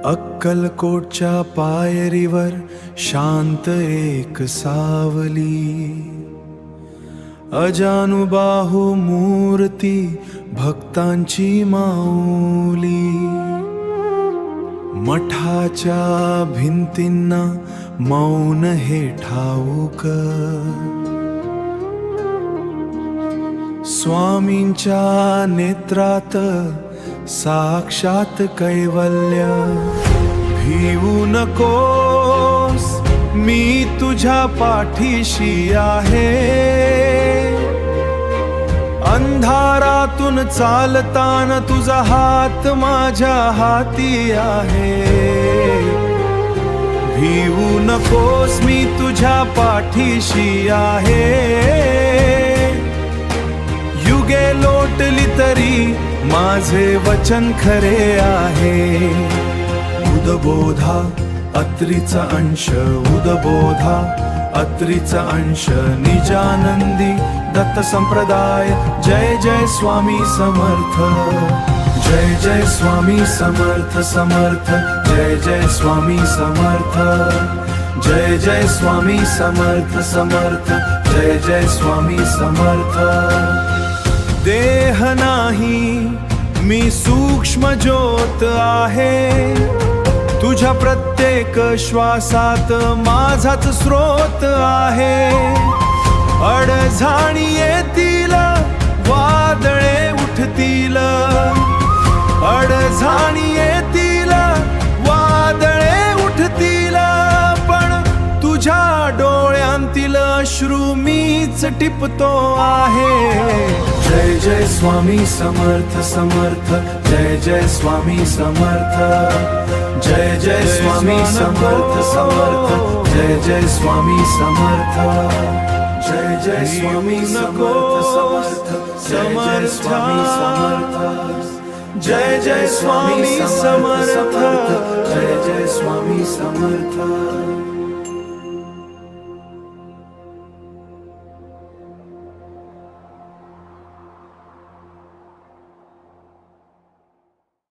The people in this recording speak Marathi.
अक्कलकोटच्या पायरीवर शांत एक सावली, अजानुबाहू मूर्ती भक्तांची माऊली. मठाच्या भिंतींना मौन हे ठाऊक, स्वामींच्या नेत्रात साक्षात कैवल्य. भिवू नकोस, मी तुझ्या पाठीशी आहे. अंधारातून चालताना तुझा हात माझ्या हाती आहे. भिवू नकोस, मी तुझ्या पाठीशी आहे. युगे लोटली तरी माझे वचन खरे आहे. उदबोधा अत्रीचा अंश, उदबोधा अत्रीचा अंश, निजानंदी दत्त संप्रदाय. जय जय स्वामी समर्थ, जय जय स्वामी समर्थ समर्थ. जय जय स्वामी समर्थ, जय जय स्वामी समर्थ समर्थ. जय जय स्वामी समर्थ. देह नाही मी सूक्ष्म ज्योत आहे. तुझ्या प्रत्येक श्वासात माझाच स्रोत आहे. अडझाणी येतील, वादळे उठतील. अडझाणी येतील, वादळे उठतील. पण तुझ्या डोळ्यांतील अश्रू मीच टिपतो आहे. जय जय स्वामी समर्थ समर्थ. जय जय स्वामी समर्थ. जय जय स्वामी समर्थ समर्थ. जय जय स्वामी समर्थ. जय जय स्वामी समर्थ समर्थ. जय जय स्वामी समर्थ. जय जय स्वामी समर्थ. जय जय स्वामी समर्थ.